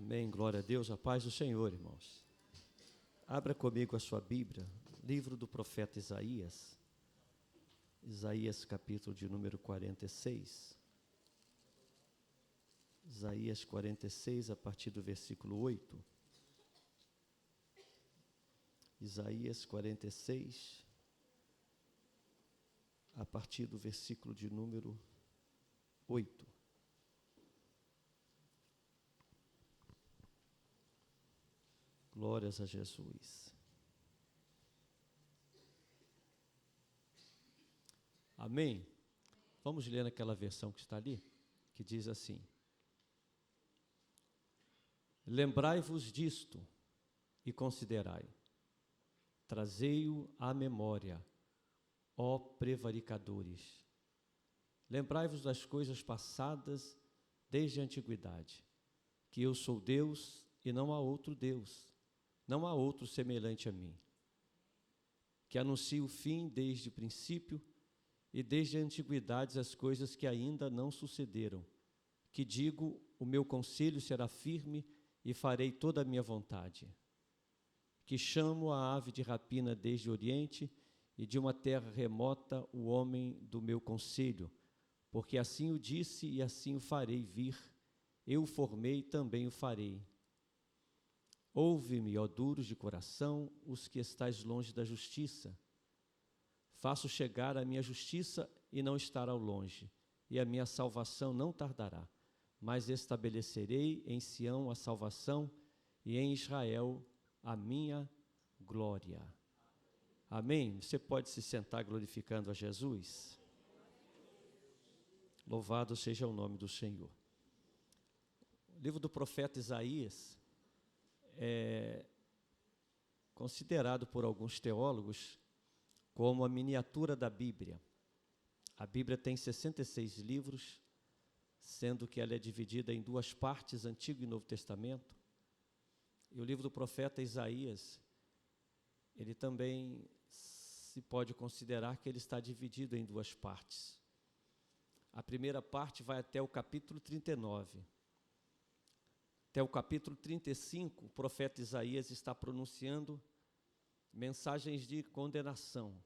Amém, glória a Deus, a paz do Senhor, irmãos. Abra comigo a sua Bíblia, livro do profeta Isaías, Isaías capítulo de número 46. Isaías 46, a partir do versículo 8. Isaías 46, a partir do versículo de número 8. Glórias a Jesus. Amém? Vamos ler naquela versão que está ali, que diz assim: Lembrai-vos disto e considerai, trazei-o à memória, ó prevaricadores. Lembrai-vos das coisas passadas desde a antiguidade, que eu sou Deus e não há outro Deus. Não há outro semelhante a mim, que anuncie o fim desde o princípio e desde a antiguidade as coisas que ainda não sucederam, que digo, o meu conselho será firme e farei toda a minha vontade, que chamo a ave de rapina desde o oriente e de uma terra remota o homem do meu conselho, porque assim o disse e assim o farei vir, eu o formei e também o farei. Ouve-me, ó duros de coração, os que estais longe da justiça. Faço chegar a minha justiça e não estará longe, e a minha salvação não tardará. Mas estabelecerei em Sião a salvação e em Israel a minha glória. Amém? Você pode se sentar glorificando a Jesus? Louvado seja o nome do Senhor. O livro do profeta Isaías é considerado por alguns teólogos como a miniatura da Bíblia. A Bíblia tem 66 livros, sendo que ela é dividida em duas partes, Antigo e Novo Testamento. E o livro do profeta Isaías, ele também se pode considerar que ele está dividido em duas partes. A primeira parte vai até o capítulo 39. Até o capítulo 35, o profeta Isaías está pronunciando mensagens de condenação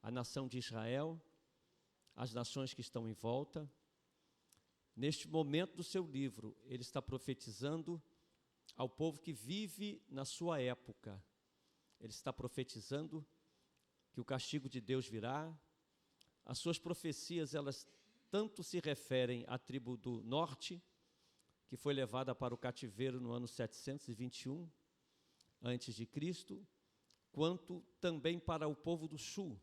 à nação de Israel, às nações que estão em volta. Neste momento do seu livro, ele está profetizando ao povo que vive na sua época. Ele está profetizando que o castigo de Deus virá. As suas profecias, elas tanto se referem à tribo do norte, que foi levada para o cativeiro no ano 721 a.C., quanto também para o povo do sul,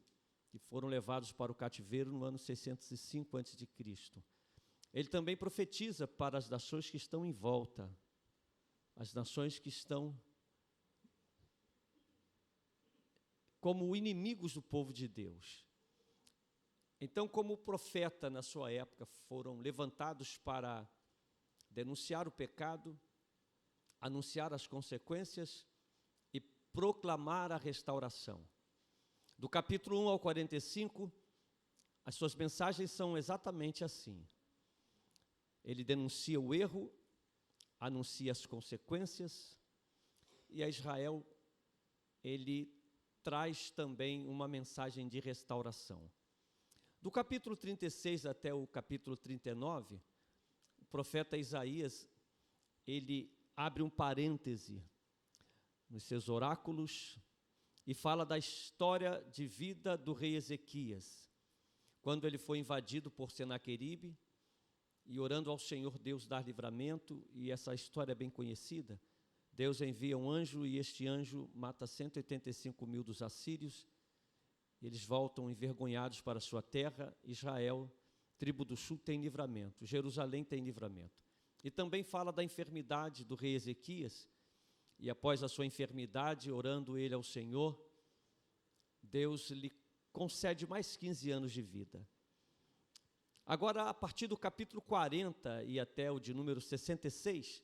que foram levados para o cativeiro no ano 605 a.C. Ele também profetiza para as nações que estão em volta, as nações que estão como inimigos do povo de Deus. Então, como profeta na sua época, foram levantados para denunciar o pecado, anunciar as consequências e proclamar a restauração. Do capítulo 1 ao 45, as suas mensagens são exatamente assim. Ele denuncia o erro, anuncia as consequências, e a Israel, ele traz também uma mensagem de restauração. Do capítulo 36 até o capítulo 39, o profeta Isaías, ele abre um parêntese nos seus oráculos e fala da história de vida do rei Ezequias, quando ele foi invadido por Senaqueribe e orando ao Senhor Deus dar livramento, e essa história é bem conhecida. Deus envia um anjo e este anjo mata 185 mil dos assírios, eles voltam envergonhados para a sua terra. Israel, tribo do sul, tem livramento, Jerusalém tem livramento. E também fala da enfermidade do rei Ezequias, e após a sua enfermidade, orando ele ao Senhor, Deus lhe concede mais 15 anos de vida. Agora, a partir do capítulo 40 e até o de número 66,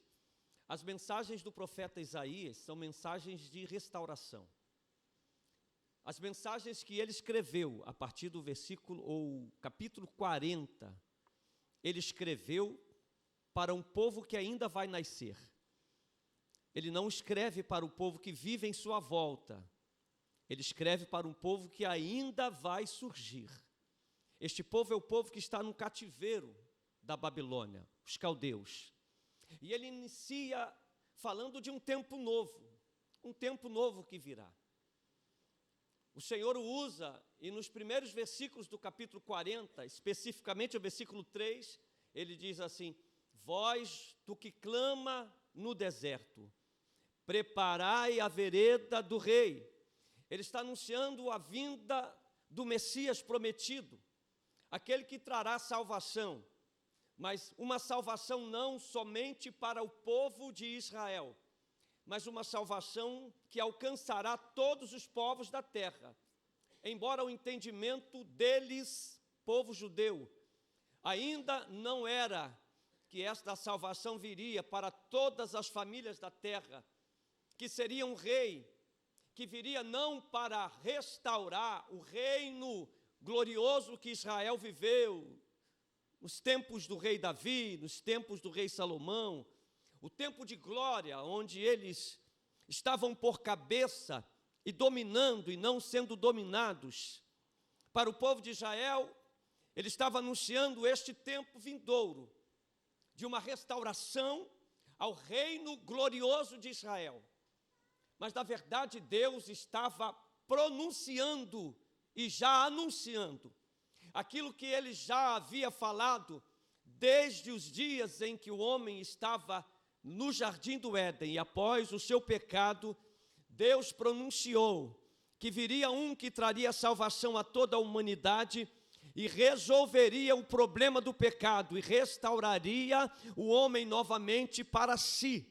as mensagens do profeta Isaías são mensagens de restauração. As mensagens que ele escreveu a partir do versículo, ou capítulo 40, ele escreveu para um povo que ainda vai nascer. ele não escreve para o povo que vive em sua volta. Ele escreve para um povo que ainda vai surgir. Este povo é o povo que está no cativeiro da Babilônia, os caldeus. E ele inicia falando de um tempo novo que virá. O Senhor o usa, e nos primeiros versículos do capítulo 40, especificamente o versículo 3, ele diz assim: voz do que clama no deserto, preparai a vereda do rei. Ele está anunciando a vinda do Messias prometido, aquele que trará salvação, mas uma salvação não somente para o povo de Israel, mas uma salvação que alcançará todos os povos da terra. Embora o entendimento deles, povo judeu, ainda não era que esta salvação viria para todas as famílias da terra, que seria um rei, que viria não para restaurar o reino glorioso que Israel viveu, nos tempos do rei Davi, nos tempos do rei Salomão, o tempo de glória, onde eles estavam por cabeça e dominando e não sendo dominados. Para o povo de Israel, ele estava anunciando este tempo vindouro, de uma restauração ao reino glorioso de Israel. Mas, na verdade, Deus estava pronunciando e já anunciando aquilo que ele já havia falado desde os dias em que o homem estava no jardim do Éden, e após o seu pecado, Deus pronunciou que viria um que traria salvação a toda a humanidade e resolveria o problema do pecado e restauraria o homem novamente para si.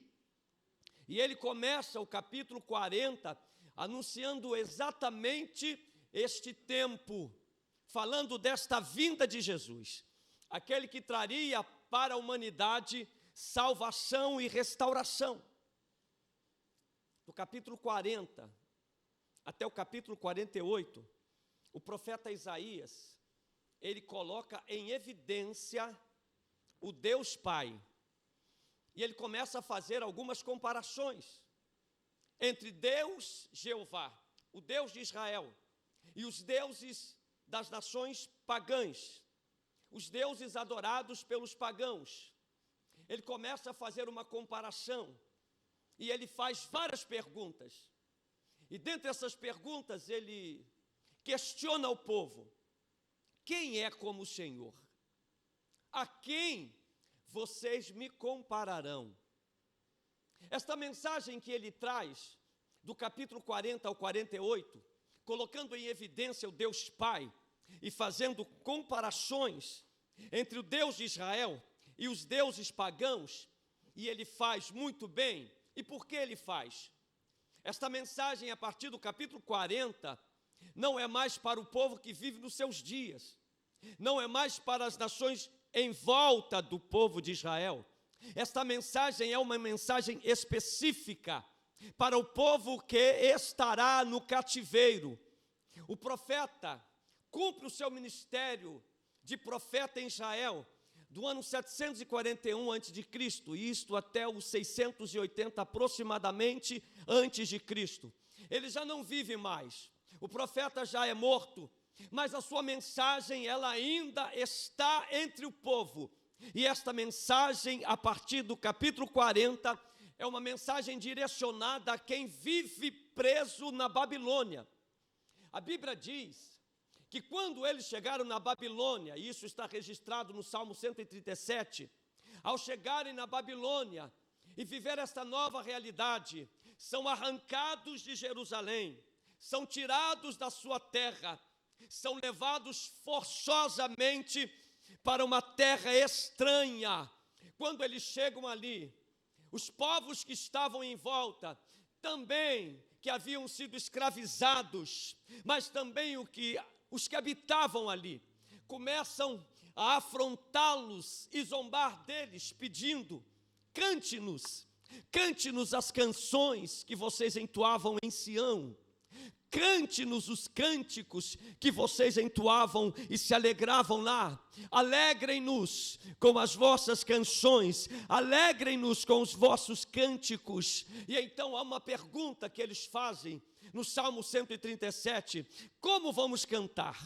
E ele começa o capítulo 40 anunciando exatamente este tempo, falando desta vinda de Jesus, aquele que traria para a humanidade salvação e restauração. Do capítulo 40 até o capítulo 48, o profeta Isaías, ele coloca em evidência o Deus Pai. E ele começa a fazer algumas comparações entre Deus, Jeová, o Deus de Israel, e os deuses das nações pagãs, os deuses adorados pelos pagãos. Ele começa a fazer uma comparação e ele faz várias perguntas. E dentre essas perguntas ele questiona o povo: quem é como o Senhor? A quem vocês me compararão? Esta mensagem que ele traz, do capítulo 40 ao 48, colocando em evidência o Deus Pai e fazendo comparações entre o Deus de Israel e os deuses pagãos, e ele faz muito bem. E por que ele faz? Esta mensagem, a partir do capítulo 40, não é mais para o povo que vive nos seus dias, não é mais para as nações em volta do povo de Israel. Esta mensagem é uma mensagem específica para o povo que estará no cativeiro. O profeta cumpre o seu ministério de profeta em Israel do ano 741 a.C., isto até os 680 aproximadamente antes de Cristo. Ele já não vive mais, o profeta já é morto, mas a sua mensagem ela ainda está entre o povo. E esta mensagem, a partir do capítulo 40, é uma mensagem direcionada a quem vive preso na Babilônia. A Bíblia diz que quando eles chegaram na Babilônia, e isso está registrado no Salmo 137, ao chegarem na Babilônia e viver esta nova realidade, são arrancados de Jerusalém, são tirados da sua terra, são levados forçosamente para uma terra estranha. Quando eles chegam ali, os povos que estavam em volta, também que haviam sido escravizados, mas também os que habitavam ali, começam a afrontá-los e zombar deles, pedindo: cante-nos as canções que vocês entoavam em Sião, cante-nos os cânticos que vocês entoavam e se alegravam lá. Alegrem-nos com as vossas canções, alegrem-nos com os vossos cânticos. E então há uma pergunta que eles fazem no Salmo 137, como vamos cantar?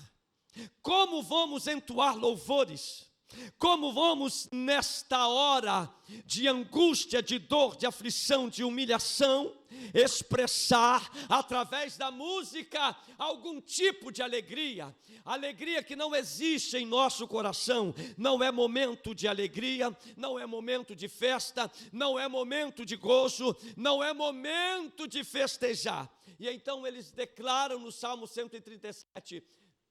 Como vamos entoar louvores? Como vamos, nesta hora de angústia, de dor, de aflição, de humilhação, expressar através da música algum tipo de alegria? Alegria que não existe em nosso coração. Não é momento de alegria, não é momento de festa, não é momento de gozo, não é momento de festejar. E então eles declaram no Salmo 137,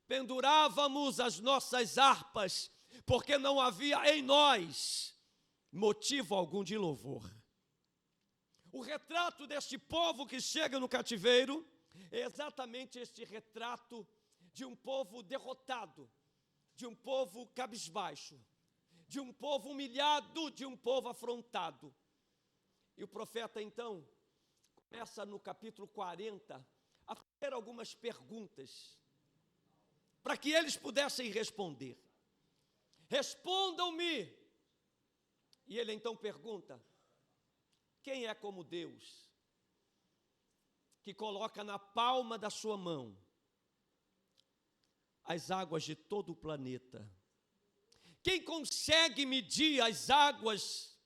pendurávamos as nossas harpas, porque não havia em nós motivo algum de louvor. O retrato deste povo que chega no cativeiro é exatamente este retrato de um povo derrotado, de um povo cabisbaixo, de um povo humilhado, de um povo afrontado. E o profeta então começa no capítulo 40 a fazer algumas perguntas para que eles pudessem responder. Respondam-me. E ele então pergunta, quem é como Deus, que coloca na palma da sua mão as águas de todo o planeta? Quem consegue medir as águas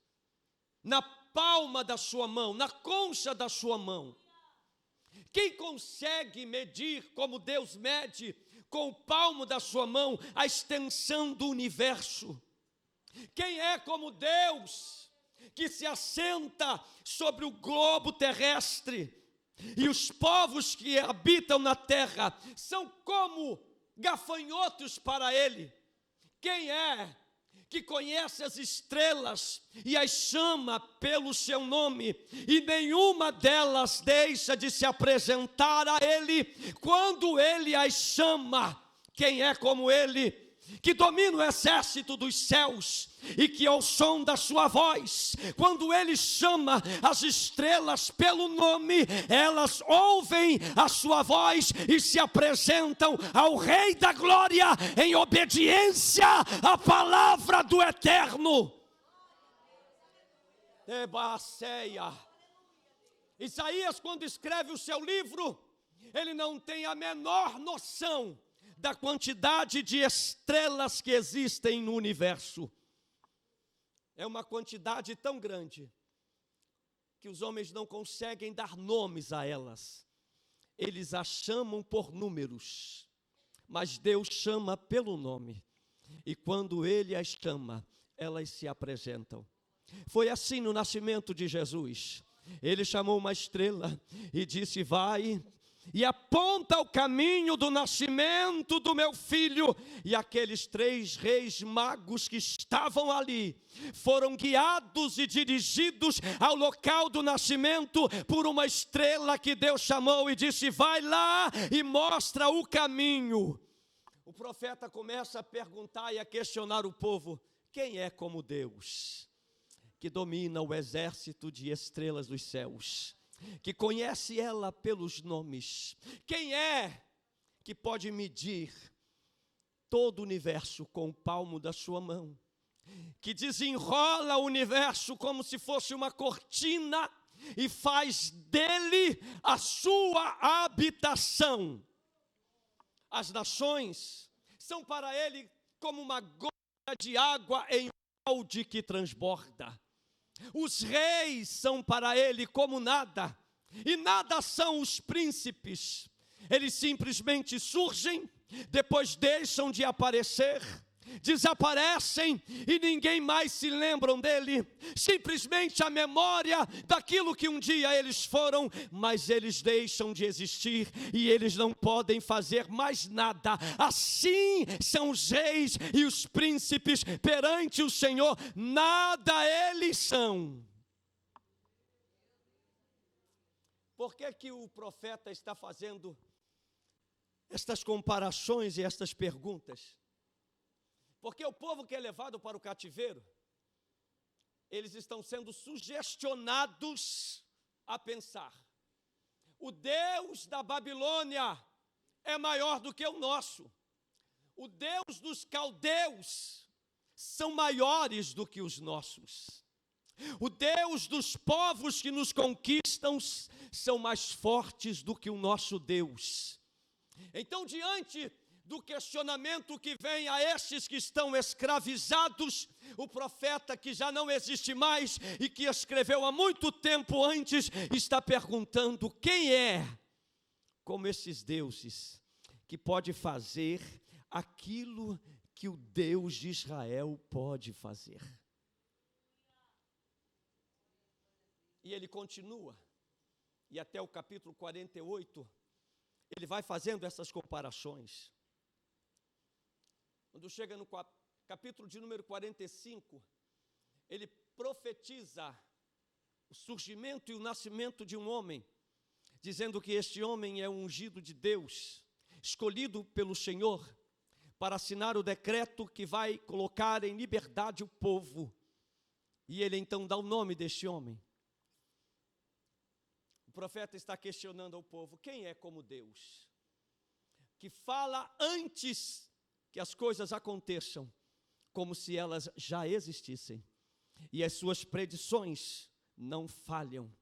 na palma da sua mão, na concha da sua mão? Quem consegue medir como Deus mede com o palmo da sua mão a extensão do universo? Quem é como Deus, que se assenta sobre o globo terrestre, e os povos que habitam na terra são como gafanhotos para ele? Quem é que conhece as estrelas e as chama pelo seu nome, e nenhuma delas deixa de se apresentar a ele quando ele as chama? Quem é como ele, que domina o exército dos céus, e que ao som da sua voz, quando ele chama as estrelas pelo nome, elas ouvem a sua voz e se apresentam ao Rei da Glória em obediência à palavra do Eterno. Isaías, quando escreve o seu livro, ele não tem a menor noção da quantidade de estrelas que existem no universo. É uma quantidade tão grande que os homens não conseguem dar nomes a elas. Eles as chamam por números, mas Deus chama pelo nome. E quando Ele as chama, elas se apresentam. Foi assim no nascimento de Jesus. Ele chamou uma estrela e disse, vai e aponta o caminho do nascimento do meu filho. E aqueles 3 reis magos que estavam ali foram guiados e dirigidos ao local do nascimento por uma estrela que Deus chamou e disse, vai lá e mostra o caminho. O profeta começa a perguntar e a questionar o povo, quem é como Deus, que domina o exército de estrelas dos céus, que conhece ela pelos nomes? Quem é que pode medir todo o universo com o palmo da sua mão? Que desenrola o universo como se fosse uma cortina e faz dele a sua habitação. As nações são para ele como uma gota de água em um balde que transborda. Os reis são para ele como nada, e nada são os príncipes. Eles simplesmente surgem, depois deixam de aparecer, desaparecem e ninguém mais se lembram dele. Simplesmente a memória daquilo que um dia eles foram, mas eles deixam de existir e eles não podem fazer mais nada. Assim são os reis e os príncipes perante o Senhor, nada eles são. Por que que o profeta está fazendo estas comparações e estas perguntas? Porque o povo que é levado para o cativeiro, eles estão sendo sugestionados a pensar. O Deus da Babilônia é maior do que o nosso. O Deus dos caldeus são maiores do que os nossos. O Deus dos povos que nos conquistam são mais fortes do que o nosso Deus. Então, diante do questionamento que vem a estes que estão escravizados, o profeta, que já não existe mais e que escreveu há muito tempo antes, está perguntando: quem é como esses deuses que pode fazer aquilo que o Deus de Israel pode fazer? E ele continua, e até o capítulo 48, ele vai fazendo essas comparações. Quando chega no capítulo de número 45, ele profetiza o surgimento e o nascimento de um homem, dizendo que este homem é um ungido de Deus, escolhido pelo Senhor, para assinar o decreto que vai colocar em liberdade o povo. E ele então dá o nome deste homem. O profeta está questionando ao povo: quem é como Deus, que fala antes que as coisas aconteçam, como se elas já existissem, e as suas predições não falham,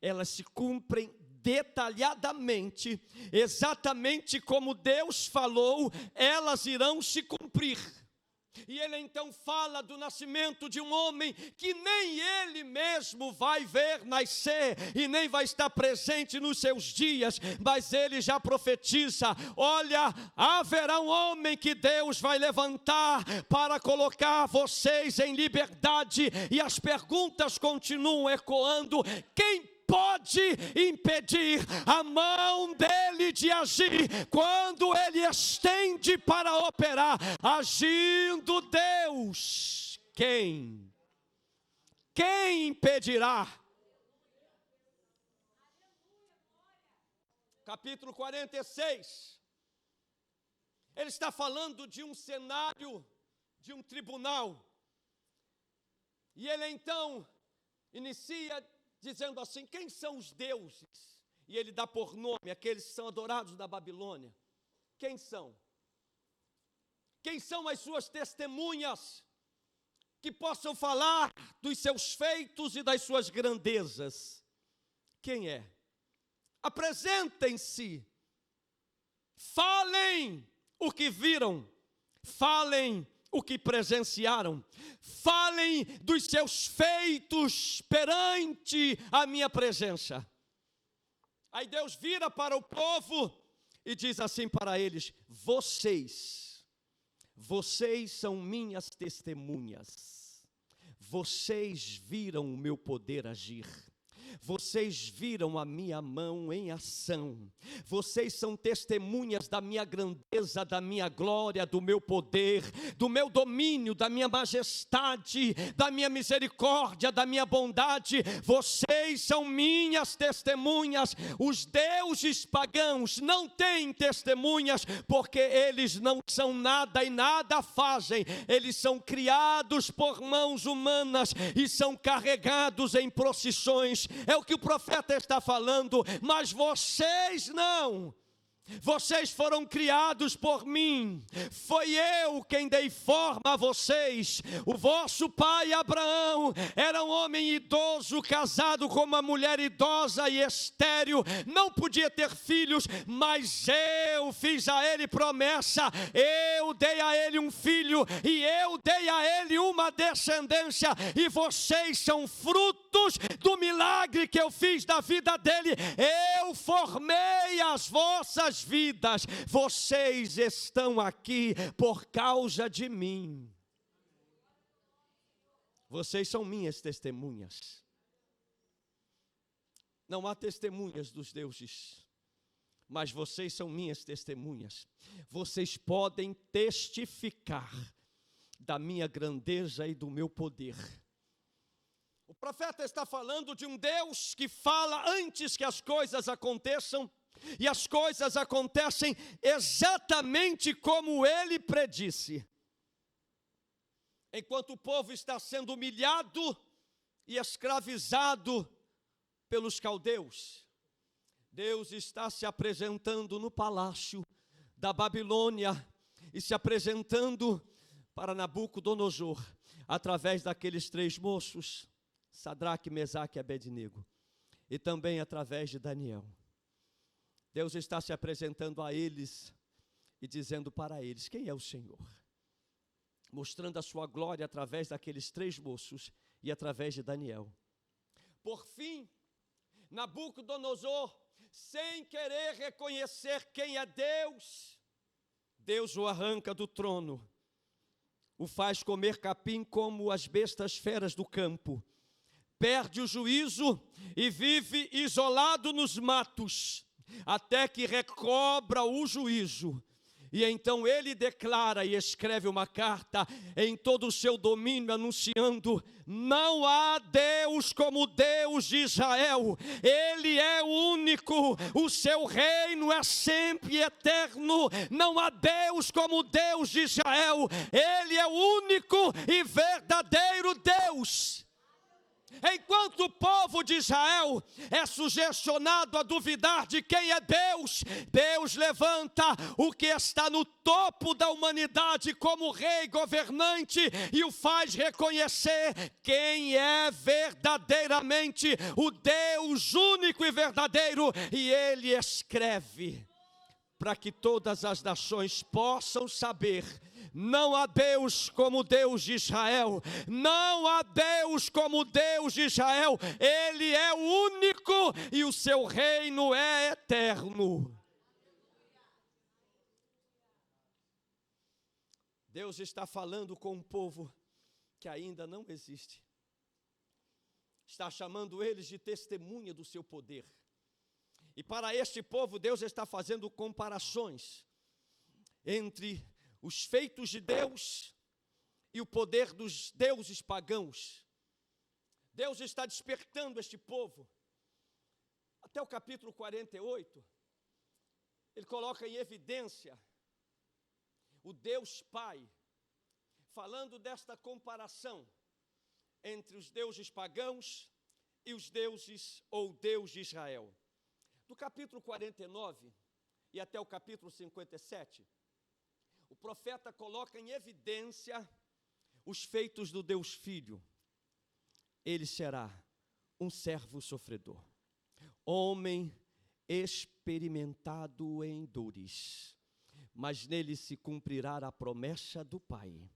elas se cumprem detalhadamente, exatamente como Deus falou, elas irão se cumprir. E ele então fala do nascimento de um homem que nem ele mesmo vai ver nascer e nem vai estar presente nos seus dias, mas ele já profetiza: olha, haverá um homem que Deus vai levantar para colocar vocês em liberdade. E as perguntas continuam ecoando: quem pode impedir a mão dele de agir quando ele estende para operar? Agindo Deus, quem impedirá? Capítulo 46, ele está falando de um cenário, de um tribunal, e ele então inicia dizendo assim: quem são os deuses? E ele dá por nome aqueles que são adorados da Babilônia. Quem são? Quem são as suas testemunhas que possam falar dos seus feitos e das suas grandezas? Quem é? Apresentem-se, falem o que viram, falem o que presenciaram, falem dos seus feitos perante a minha presença. Aí Deus vira para o povo e diz assim para eles: vocês são minhas testemunhas, vocês viram o meu poder agir, vocês viram a minha mão em ação, vocês são testemunhas da minha grandeza, da minha glória, do meu poder, do meu domínio, da minha majestade, da minha misericórdia, da minha bondade. Vocês são minhas testemunhas. Os deuses pagãos não têm testemunhas, porque eles não são nada e nada fazem. Eles são criados por mãos humanas e são carregados em procissões. É o que o profeta está falando. Mas vocês não. Vocês foram criados por mim. Foi eu quem dei forma a vocês. O vosso pai Abraão era um homem idoso, casado com uma mulher idosa e estéril, não podia ter filhos, mas eu fiz a ele promessa. Eu dei a ele um filho e eu dei a ele uma descendência, e vocês são frutos do milagre que eu fiz da vida dele. Eu formei as vossas vidas. Vocês estão aqui por causa de mim. Vocês são minhas testemunhas. Não há testemunhas dos deuses, mas vocês são minhas testemunhas. Vocês podem testificar da minha grandeza e do meu poder. O profeta está falando de um Deus que fala antes que as coisas aconteçam, e as coisas acontecem exatamente como ele predisse. Enquanto o povo está sendo humilhado e escravizado pelos caldeus, Deus está se apresentando no palácio da Babilônia e se apresentando para Nabucodonosor, através daqueles 3 moços, Sadraque, Mesaque e Abednego, e também através de Daniel. Deus está se apresentando a eles e dizendo para eles: quem é o Senhor? Mostrando a sua glória através daqueles 3 moços e através de Daniel. Por fim, Nabucodonosor, sem querer reconhecer quem é Deus, Deus o arranca do trono, o faz comer capim como as bestas feras do campo, perde o juízo e vive isolado nos matos, até que recobra o juízo. E então ele declara e escreve uma carta em todo o seu domínio, anunciando: não há Deus como o Deus de Israel, Ele é único, o seu reino é sempre eterno, não há Deus como o Deus de Israel, Ele é o único e verdadeiro Deus. Enquanto o povo de Israel é sugestionado a duvidar de quem é Deus, Deus levanta o que está no topo da humanidade como rei governante e o faz reconhecer quem é verdadeiramente o Deus único e verdadeiro, e ele escreve para que todas as nações possam saber: não há Deus como o Deus de Israel, não há Deus como o Deus de Israel, Ele é o único e o seu reino é eterno. Deus está falando com um povo que ainda não existe, está chamando eles de testemunha do seu poder. E para este povo Deus está fazendo comparações entre os feitos de Deus e o poder dos deuses pagãos. Deus está despertando este povo. Até o capítulo 48, ele coloca em evidência o Deus Pai, falando desta comparação entre os deuses pagãos e os deuses ou Deus de Israel. Do capítulo 49 e até o capítulo 57, o profeta coloca em evidência os feitos do Deus Filho. Ele será um servo sofredor, homem experimentado em dores, mas nele se cumprirá a promessa do Pai.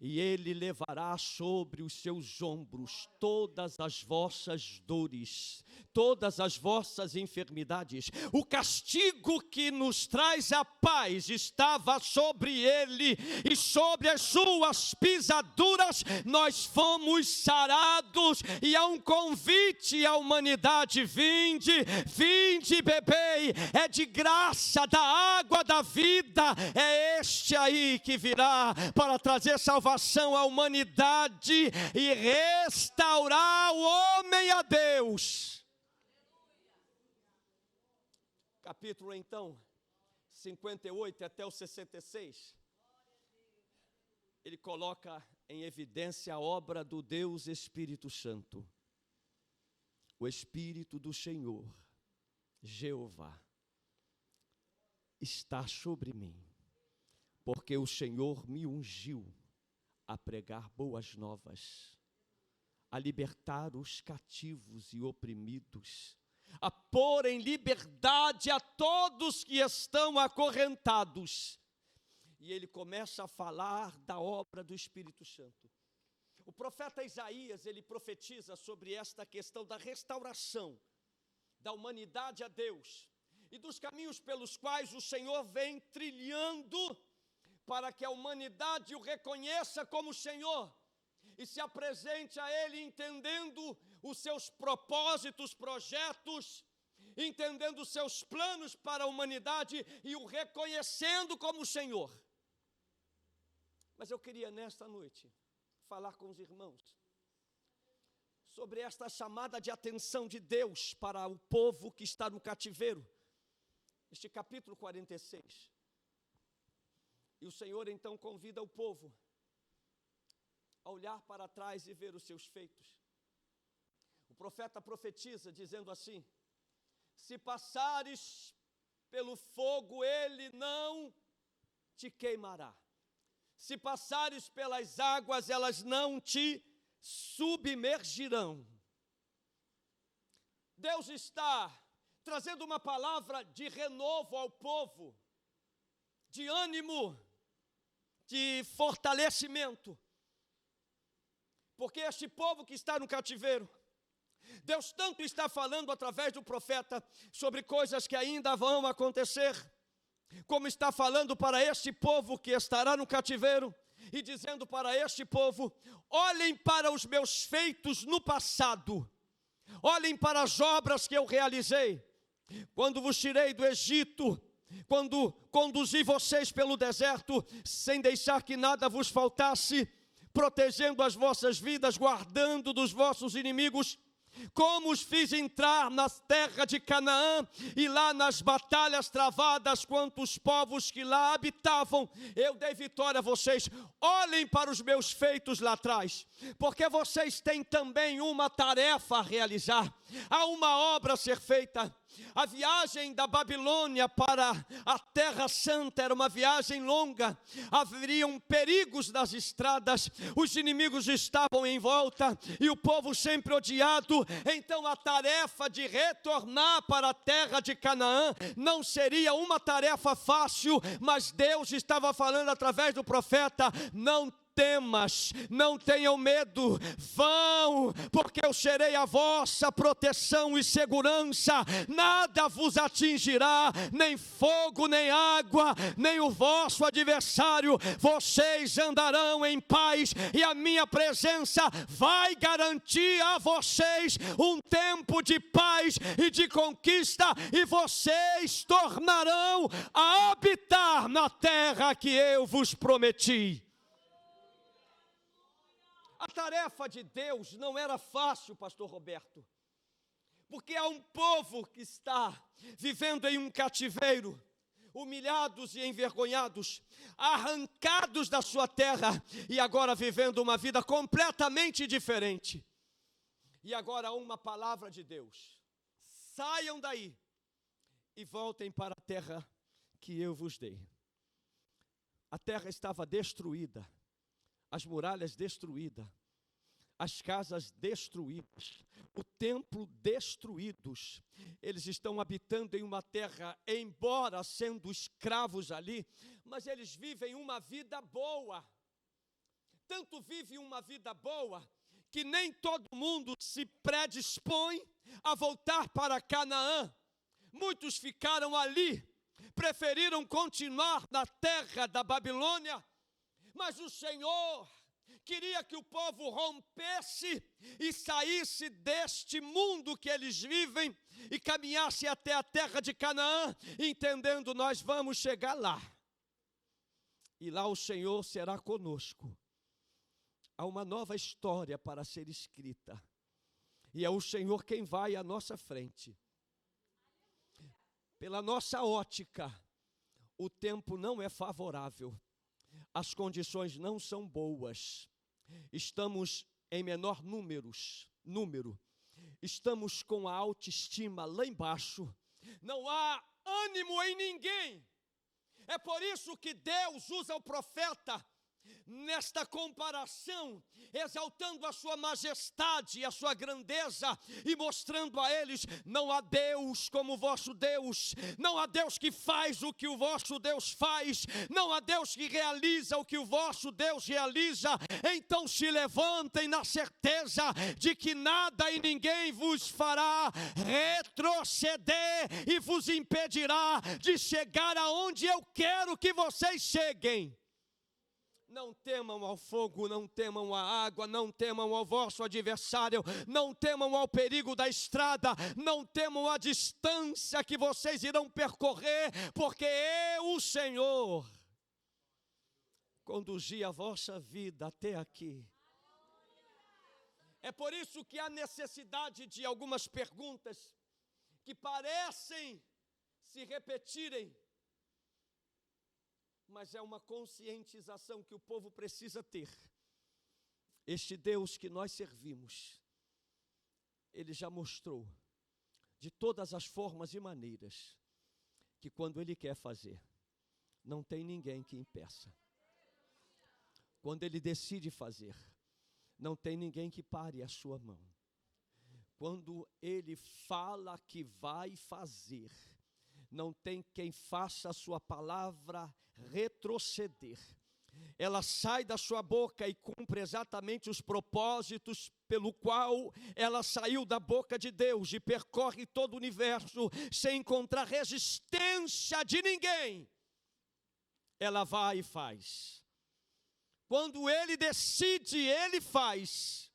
E ele levará sobre os seus ombros todas as vossas dores, todas as vossas enfermidades. O castigo que nos traz a paz estava sobre ele, e sobre as suas pisaduras nós fomos sarados. E há um convite à humanidade: vinde, vinde, bebei, é de graça da água da vida, é este aí que virá para trazer salvação à humanidade e restaurar o homem a Deus. Capítulo então 58 até o 66, ele coloca em evidência a obra do Deus Espírito Santo. O Espírito do Senhor, Jeová, está sobre mim, porque o Senhor me ungiu a pregar boas novas, a libertar os cativos e oprimidos, a pôr em liberdade a todos que estão acorrentados. E ele começa a falar da obra do Espírito Santo. O profeta Isaías, ele profetiza sobre esta questão da restauração da humanidade a Deus e dos caminhos pelos quais o Senhor vem trilhando para que a humanidade o reconheça como Senhor e se apresente a Ele entendendo os seus propósitos, projetos, entendendo os seus planos para a humanidade e o reconhecendo como Senhor. Mas eu queria nesta noite falar com os irmãos sobre esta chamada de atenção de Deus para o povo que está no cativeiro. Este capítulo 46. E o Senhor então convida o povo a olhar para trás e ver os seus feitos. O profeta profetiza dizendo assim: se passares pelo fogo, ele não te queimará. Se passares pelas águas, elas não te submergirão. Deus está trazendo uma palavra de renovo ao povo, de ânimo, de fortalecimento. Porque este povo que está no cativeiro, Deus tanto está falando através do profeta sobre coisas que ainda vão acontecer, como está falando para este povo que estará no cativeiro, e dizendo para este povo: olhem para os meus feitos no passado, olhem para as obras que eu realizei, quando vos tirei do Egito, quando conduzi vocês pelo deserto, sem deixar que nada vos faltasse, protegendo as vossas vidas, guardando dos vossos inimigos, como os fiz entrar na terra de Canaã, e lá nas batalhas travadas contra os povos que lá habitavam, eu dei vitória a vocês. Olhem para os meus feitos lá atrás, porque vocês têm também uma tarefa a realizar, há uma obra a ser feita. A viagem da Babilônia para a Terra Santa era uma viagem longa, haveriam perigos nas estradas, os inimigos estavam em volta e o povo sempre odiado. Então a tarefa de retornar para a terra de Canaã não seria uma tarefa fácil, mas Deus estava falando através do profeta: não temas, não tenham medo, vão, porque eu serei a vossa proteção e segurança, nada vos atingirá, nem fogo, nem água, nem o vosso adversário, vocês andarão em paz, e a minha presença vai garantir a vocês um tempo de paz e de conquista, e vocês tornarão a habitar na terra que eu vos prometi. A tarefa de Deus não era fácil, pastor Roberto, porque há um povo que está vivendo em um cativeiro, humilhados e envergonhados, arrancados da sua terra, e agora vivendo uma vida completamente diferente. E agora uma palavra de Deus: saiam daí e voltem para a terra que eu vos dei. A terra estava destruída, as muralhas destruídas, as casas destruídas, o templo destruídos. Eles estão habitando em uma terra, embora sendo escravos ali, mas eles vivem uma vida boa. Tanto vivem uma vida boa, que nem todo mundo se predispõe a voltar para Canaã. Muitos ficaram ali, preferiram continuar na terra da Babilônia, mas o Senhor queria que o povo rompesse e saísse deste mundo que eles vivem e caminhasse até a terra de Canaã, entendendo: nós vamos chegar lá, e lá o Senhor será conosco. Há uma nova história para ser escrita, e é o Senhor quem vai à nossa frente. Pela nossa ótica, o tempo não é favorável, as condições não são boas, estamos em menor número, estamos com a autoestima lá embaixo, não há ânimo em ninguém. É por isso que Deus usa o profeta nesta comparação, exaltando a sua majestade e a sua grandeza, e mostrando a eles: não há Deus como o vosso Deus, não há Deus que faz o que o vosso Deus faz, não há Deus que realiza o que o vosso Deus realiza. Então se levantem na certeza de que nada e ninguém vos fará retroceder e vos impedirá de chegar aonde eu quero que vocês cheguem. Não temam ao fogo, não temam à água, não temam ao vosso adversário, não temam ao perigo da estrada, não temam a distância que vocês irão percorrer, porque eu, o Senhor, conduzi a vossa vida até aqui. É por isso que há necessidade de algumas perguntas que parecem se repetirem, mas é uma conscientização que o povo precisa ter. Este Deus que nós servimos, Ele já mostrou de todas as formas e maneiras, que quando Ele quer fazer, não tem ninguém que impeça. Quando Ele decide fazer, não tem ninguém que pare a sua mão. Quando Ele fala que vai fazer, não tem quem faça a sua palavra retroceder. Ela sai da sua boca e cumpre exatamente os propósitos pelo qual ela saiu da boca de Deus e percorre todo o universo sem encontrar resistência de ninguém. Ela vai e faz. Quando Ele decide, Ele faz.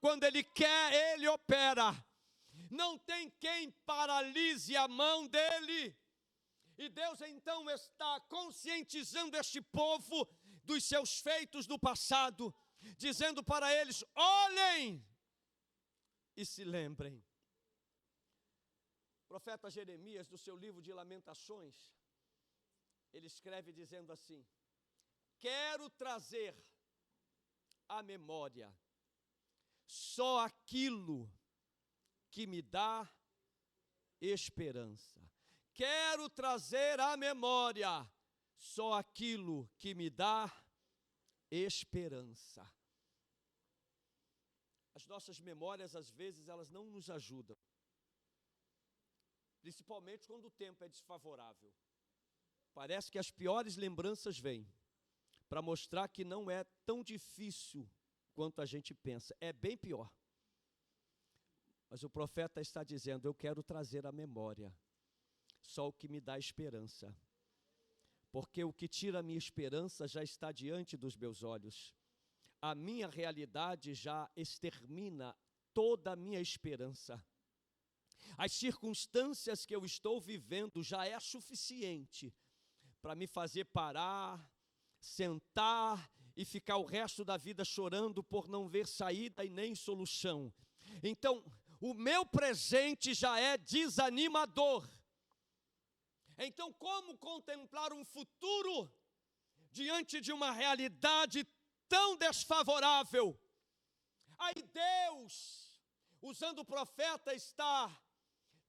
Quando Ele quer, Ele opera. Não tem quem paralise a mão dEle. E Deus então está conscientizando este povo dos seus feitos do passado, dizendo para eles: olhem e se lembrem. O profeta Jeremias, no seu livro de Lamentações, ele escreve dizendo assim: quero trazer à memória só aquilo que me dá esperança. Quero trazer à memória só aquilo que me dá esperança. As nossas memórias, às vezes, elas não nos ajudam. Principalmente quando o tempo é desfavorável. Parece que as piores lembranças vêm para mostrar que não é tão difícil quanto a gente pensa. É bem pior. Mas o profeta está dizendo: eu quero trazer à memória só o que me dá esperança. Porque o que tira a minha esperança já está diante dos meus olhos. A minha realidade já extermina toda a minha esperança. As circunstâncias que eu estou vivendo já é suficiente para me fazer parar, sentar e ficar o resto da vida chorando por não ver saída e nem solução. Então, o meu presente já é desanimador. Então, como contemplar um futuro diante de uma realidade tão desfavorável? Aí Deus, usando o profeta, está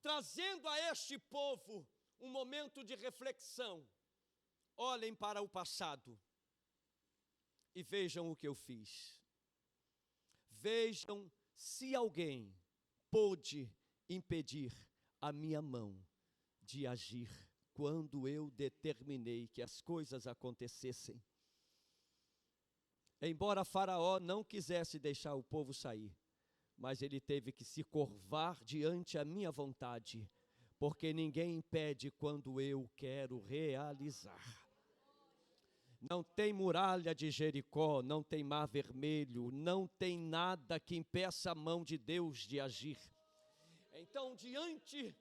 trazendo a este povo um momento de reflexão. Olhem para o passado e vejam o que eu fiz. Vejam se alguém pôde impedir a minha mão de agir quando eu determinei que as coisas acontecessem. Embora Faraó não quisesse deixar o povo sair, mas ele teve que se curvar diante a minha vontade, porque ninguém impede quando eu quero realizar. Não tem muralha de Jericó, não tem mar vermelho, não tem nada que impeça a mão de Deus de agir. Então, diante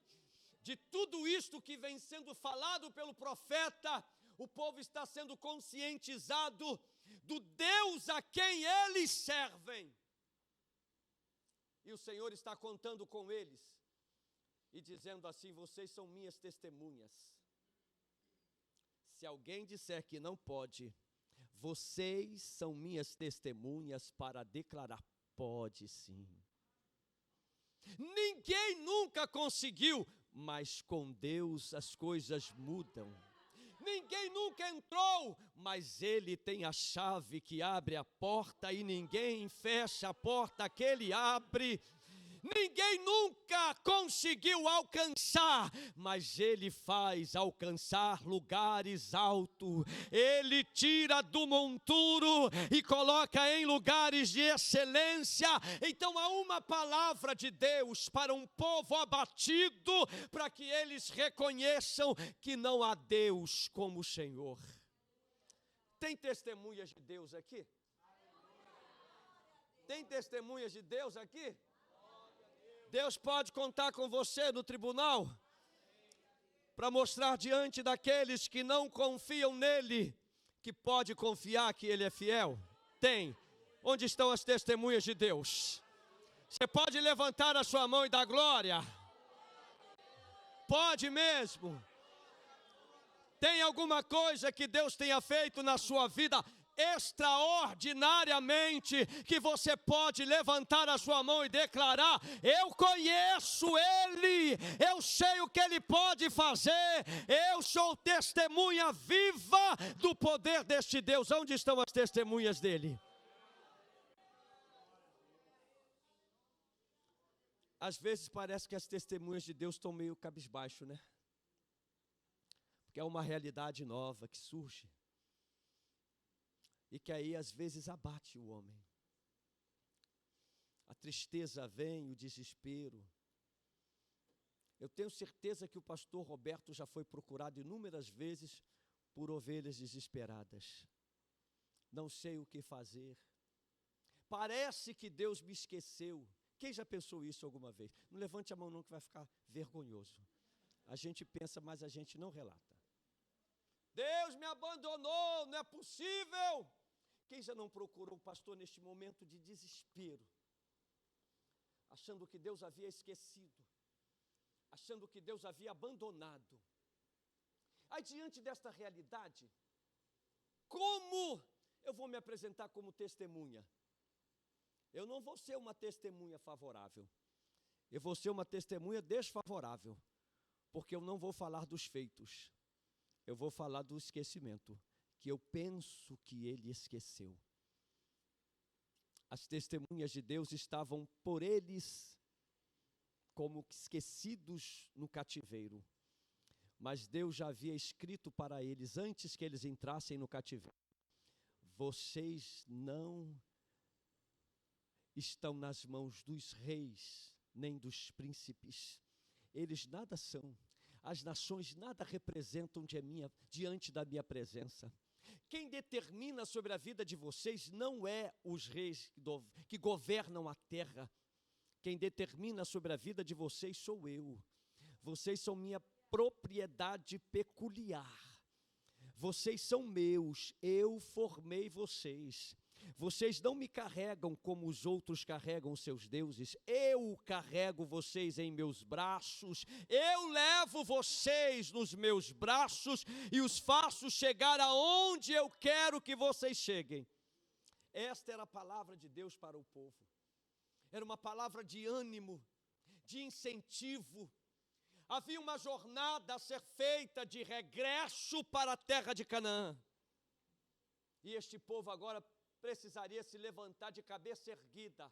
de tudo isto que vem sendo falado pelo profeta, o povo está sendo conscientizado do Deus a quem eles servem. E o Senhor está contando com eles e dizendo assim: vocês são minhas testemunhas. Se alguém disser que não pode, vocês são minhas testemunhas para declarar: pode sim. Ninguém nunca conseguiu, mas com Deus as coisas mudam. Ninguém nunca entrou, mas Ele tem a chave que abre a porta e ninguém fecha a porta que Ele abre. Ninguém nunca conseguiu alcançar, mas Ele faz alcançar lugares altos. Ele tira do monturo e coloca em lugares de excelência. Então há uma palavra de Deus para um povo abatido, para que eles reconheçam que não há Deus como o Senhor. Tem testemunhas de Deus aqui? Tem testemunhas de Deus aqui? Deus pode contar com você no tribunal para mostrar diante daqueles que não confiam nele que pode confiar que ele é fiel. Tem. Onde estão as testemunhas de Deus? Você pode levantar a sua mão e dar glória? Pode mesmo. Tem alguma coisa que Deus tenha feito na sua vida extraordinariamente, que você pode levantar a sua mão e declarar: eu conheço Ele, eu sei o que Ele pode fazer, eu sou testemunha viva do poder deste Deus. Onde estão as testemunhas dele? Às vezes parece que as testemunhas de Deus estão meio cabisbaixo, né? Porque é uma realidade nova que surge. E que aí às vezes abate o homem. A tristeza vem, o desespero. Eu tenho certeza que o pastor Roberto já foi procurado inúmeras vezes por ovelhas desesperadas. Não sei o que fazer. Parece que Deus me esqueceu. Quem já pensou isso alguma vez? Não levante a mão não, que vai ficar vergonhoso. A gente pensa, mas a gente não relata. Deus me abandonou, não é possível. Quem já não procurou o pastor neste momento de desespero? Achando que Deus havia esquecido. Achando que Deus havia abandonado. Aí, diante desta realidade, como eu vou me apresentar como testemunha? Eu não vou ser uma testemunha favorável. Eu vou ser uma testemunha desfavorável. Porque eu não vou falar dos feitos. Eu vou falar do esquecimento, que eu penso que ele esqueceu. As testemunhas de Deus estavam por eles como esquecidos no cativeiro. Mas Deus já havia escrito para eles, antes que eles entrassem no cativeiro: vocês não estão nas mãos dos reis, nem dos príncipes. Eles nada são. As nações nada representam diante da minha presença. Quem determina sobre a vida de vocês não é os reis que governam a terra. Quem determina sobre a vida de vocês sou eu. Vocês são minha propriedade peculiar. Vocês são meus, eu formei vocês. Vocês não me carregam como os outros carregam seus deuses. Eu carrego vocês em meus braços. Eu levo vocês nos meus braços e os faço chegar aonde eu quero que vocês cheguem. Esta era a palavra de Deus para o povo. Era uma palavra de ânimo, de incentivo. Havia uma jornada a ser feita de regresso para a terra de Canaã. E este povo agora precisaria se levantar de cabeça erguida,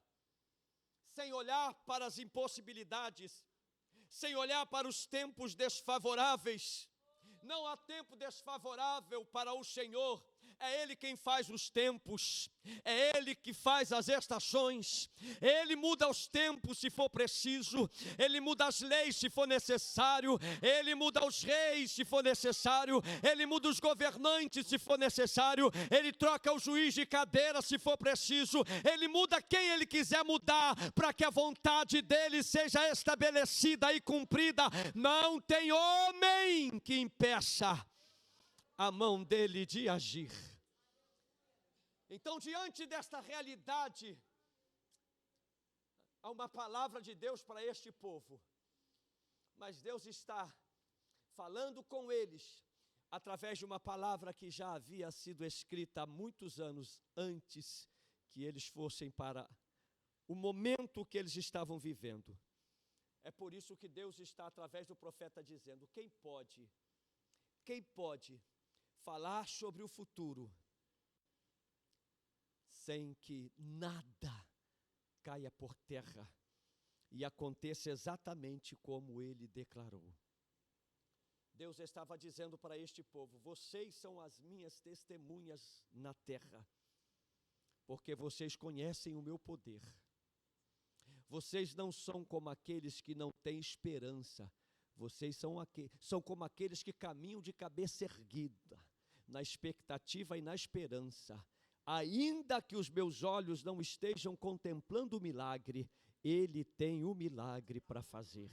sem olhar para as impossibilidades, sem olhar para os tempos desfavoráveis. Não há tempo desfavorável para o Senhor. É Ele quem faz os tempos, é Ele que faz as estações, Ele muda os tempos se for preciso, Ele muda as leis se for necessário, Ele muda os reis se for necessário, Ele muda os governantes se for necessário, Ele troca o juiz de cadeira se for preciso, Ele muda quem Ele quiser mudar, para que a vontade dEle seja estabelecida e cumprida. Não tem homem que impeça a mão dele de agir. Então, diante desta realidade, há uma palavra de Deus para este povo. Mas Deus está falando com eles através de uma palavra que já havia sido escrita há muitos anos antes que eles fossem para o momento que eles estavam vivendo. É por isso que Deus está, através do profeta, dizendo: quem pode falar sobre o futuro sem que nada caia por terra e aconteça exatamente como ele declarou? Deus estava dizendo para este povo: vocês são as minhas testemunhas na terra, porque vocês conhecem o meu poder. Vocês não são como aqueles que não têm esperança. Vocês são como aqueles que caminham de cabeça erguida, na expectativa e na esperança. Ainda que os meus olhos não estejam contemplando o milagre, Ele tem o milagre para fazer.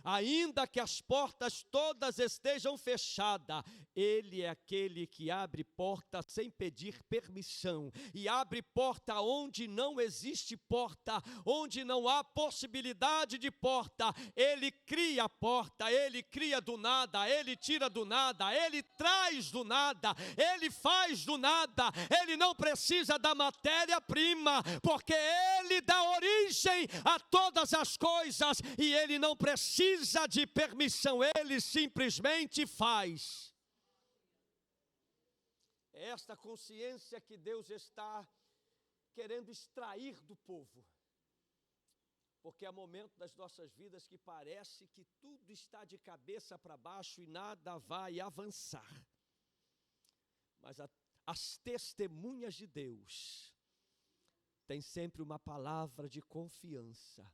Ainda que as portas todas estejam fechadas, Ele é aquele que abre porta sem pedir permissão, e abre porta onde não existe porta, onde não há possibilidade de porta. Ele cria a porta, Ele cria do nada, Ele tira do nada, Ele traz do nada, Ele faz do nada. Ele não precisa da matéria-prima, porque Ele dá origem a todas as coisas, e Ele não precisa de permissão, Ele simplesmente faz. É esta consciência que Deus está querendo extrair do povo, porque há momentos das nossas vidas que parece que tudo está de cabeça para baixo e nada vai avançar, mas as testemunhas de Deus têm sempre uma palavra de confiança: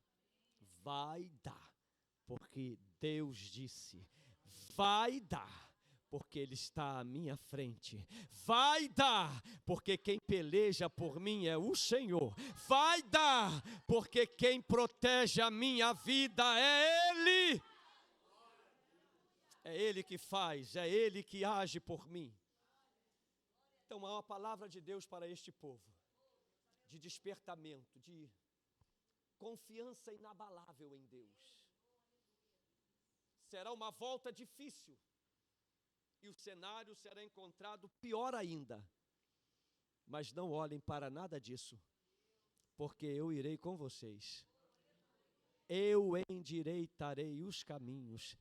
vai dar. Porque Deus disse, vai dar, porque Ele está à minha frente. Vai dar, porque quem peleja por mim é o Senhor. Vai dar, porque quem protege a minha vida é Ele. É Ele que faz, é Ele que age por mim. Então há uma palavra de Deus para este povo, de despertamento, de confiança inabalável em Deus. Será uma volta difícil, e o cenário será encontrado pior ainda. Mas não olhem para nada disso, porque eu irei com vocês. Eu endireitarei os caminhos,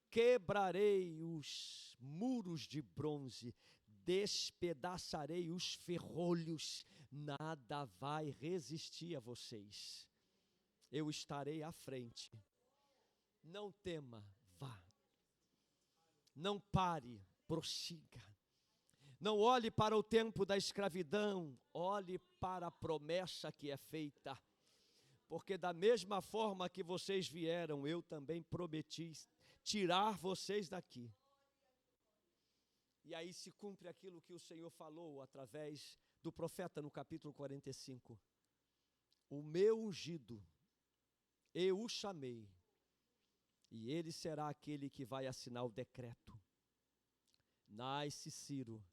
quebrarei os muros de bronze, despedaçarei os ferrolhos, nada vai resistir a vocês. Eu estarei à frente. Não tema. Vá. Não pare, prossiga. Não olhe para o tempo da escravidão, olhe para a promessa que é feita. Porque da mesma forma que vocês vieram, eu também prometi tirar vocês daqui. E aí se cumpre aquilo que o Senhor falou através do profeta no capítulo 45. O meu ungido, eu o chamei, e ele será aquele que vai assinar o decreto. Nasce Ciro,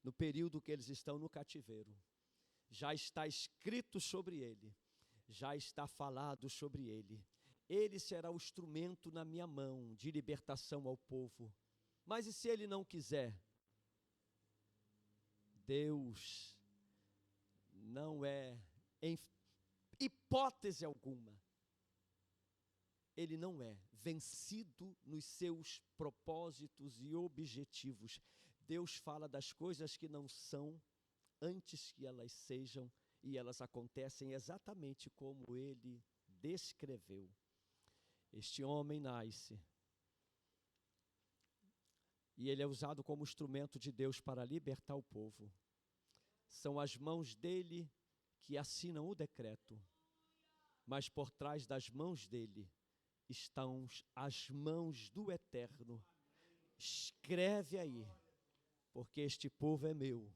no período que eles estão no cativeiro. Já está escrito sobre ele, já está falado sobre ele. Ele será o instrumento na minha mão de libertação ao povo. Mas e se ele não quiser? Deus não é, em hipótese alguma, Ele não é vencido nos seus propósitos e objetivos. Deus fala das coisas que não são antes que elas sejam, e elas acontecem exatamente como Ele descreveu. Este homem nasce, e ele é usado como instrumento de Deus para libertar o povo. São as mãos dele que assinam o decreto, mas por trás das mãos dele estão as mãos do Eterno. Escreve aí, porque este povo é meu,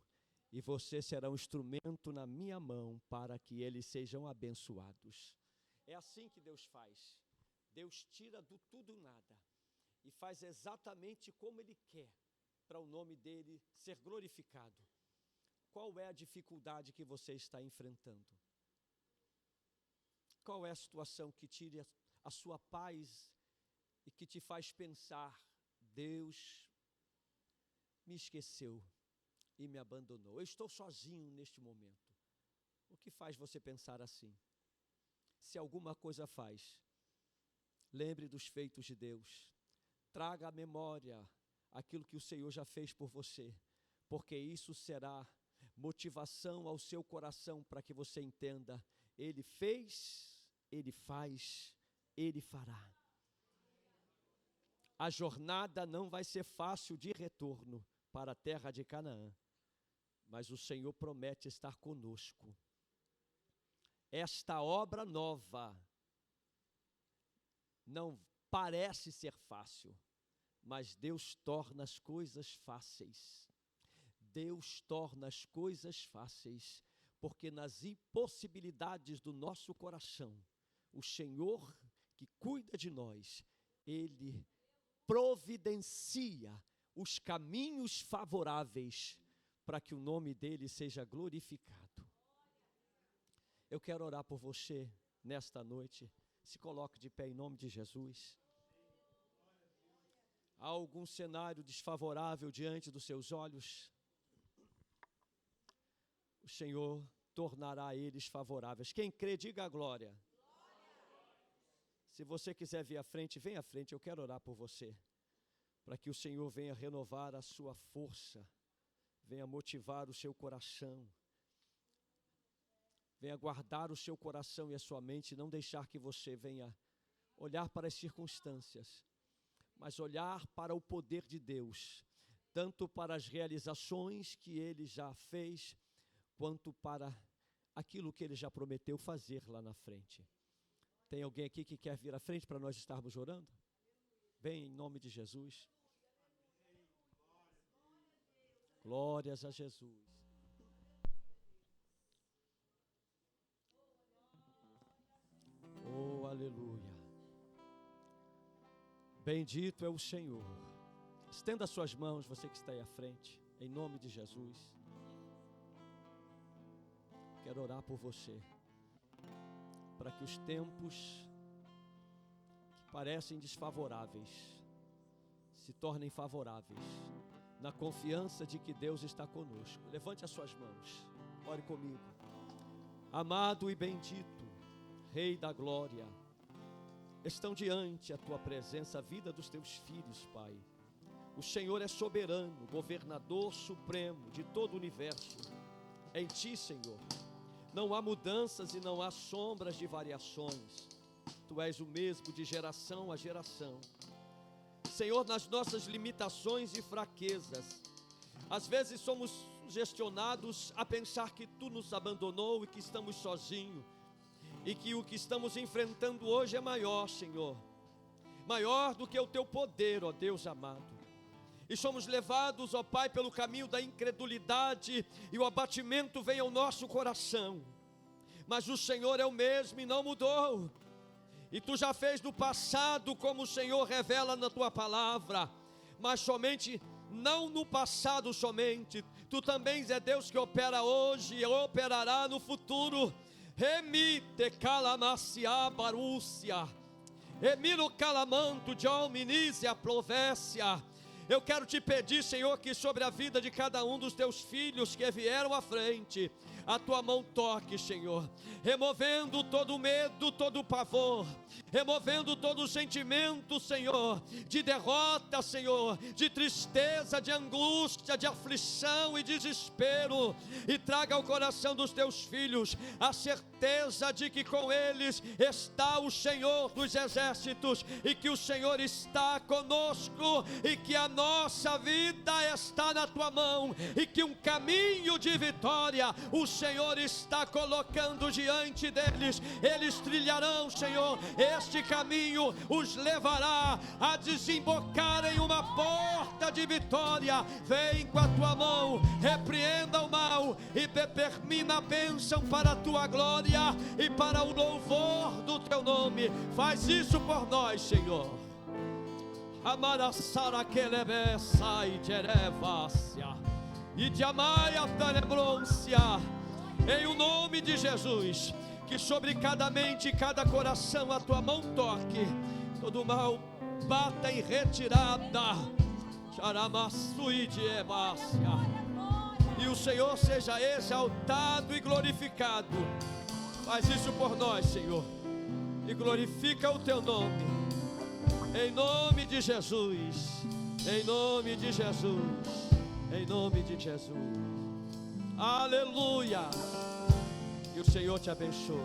e você será um instrumento na minha mão para que eles sejam abençoados. É assim que Deus faz. Deus tira do tudo nada e faz exatamente como Ele quer, para o nome dEle ser glorificado. Qual é a dificuldade que você está enfrentando? Qual é a situação que tira a sua paz e que te faz pensar: Deus me esqueceu e me abandonou, eu estou sozinho neste momento? O que faz você pensar assim? Se alguma coisa faz, lembre dos feitos de Deus, traga à memória aquilo que o Senhor já fez por você, porque isso será motivação ao seu coração para que você entenda: Ele fez, Ele faz, Ele fará. A jornada não vai ser fácil de retorno para a terra de Canaã, mas o Senhor promete estar conosco. Esta obra nova não parece ser fácil, mas Deus torna as coisas fáceis. Deus torna as coisas fáceis, porque nas impossibilidades do nosso coração, o Senhor que cuida de nós, Ele providencia os caminhos favoráveis para que o nome dele seja glorificado. Eu quero orar por você nesta noite. Se coloque de pé em nome de Jesus. Há algum cenário desfavorável diante dos seus olhos? O Senhor tornará eles favoráveis. Quem crê, diga a glória. Se você quiser vir à frente, vem à frente, eu quero orar por você, para que o Senhor venha renovar a sua força, venha motivar o seu coração, venha guardar o seu coração e a sua mente, não deixar que você venha olhar para as circunstâncias, mas olhar para o poder de Deus, tanto para as realizações que Ele já fez, quanto para aquilo que Ele já prometeu fazer lá na frente. Tem alguém aqui que quer vir à frente para nós estarmos orando? Vem em nome de Jesus. Glórias a Jesus. Oh, aleluia. Bendito é o Senhor. Estenda suas mãos, você que está aí à frente, em nome de Jesus. Quero orar por você, para que os tempos que parecem desfavoráveis se tornem favoráveis, na confiança de que Deus está conosco. Levante as suas mãos, ore comigo. Amado e bendito Rei da glória, estão diante a tua presença a vida dos teus filhos, Pai. O Senhor é soberano, governador supremo de todo o universo. Em ti, Senhor, não há mudanças e não há sombras de variações. Tu és o mesmo de geração a geração. Senhor, nas nossas limitações e fraquezas, às vezes somos sugestionados a pensar que Tu nos abandonou e que estamos sozinhos, e que o que estamos enfrentando hoje é maior, Senhor, maior do que o Teu poder, ó Deus amado. E somos levados, ó Pai, pelo caminho da incredulidade, e o abatimento vem ao nosso coração. Mas o Senhor é o mesmo e não mudou. E Tu já fez no passado, como o Senhor revela na Tua palavra. Mas somente, não no passado somente, Tu também é Deus que opera hoje e operará no futuro. Remite calamacia barúcia, emiro calamanto de alminícia provécia. Eu quero te pedir, Senhor, que sobre a vida de cada um dos Teus filhos que vieram à frente, a Tua mão toque, Senhor, removendo todo o medo, todo o pavor, removendo todo o sentimento, Senhor, de derrota, Senhor, de tristeza, de angústia, de aflição e desespero, e traga ao coração dos Teus filhos a certeza de que com eles está o Senhor dos exércitos, e que o Senhor está conosco, e que a nossa vida está na Tua mão, e que um caminho de vitória o Senhor está colocando diante deles. Eles trilharão, Senhor, este caminho os levará a desembocar em uma porta de vitória. Vem com a Tua mão, repreenda o mal e determina a bênção para a Tua glória e para o louvor do Teu nome. Faz isso por nós, Senhor. Amarassara kelebessa e jerevácia e diamaia tenebrôncia. Em o nome de Jesus, que sobre cada mente e cada coração a Tua mão toque, todo mal bata em retirada, e o Senhor seja exaltado e glorificado. Faz isso por nós, Senhor, e glorifica o Teu nome, em nome de Jesus, em nome de Jesus, em nome de Jesus. Aleluia. E o Senhor te abençoe.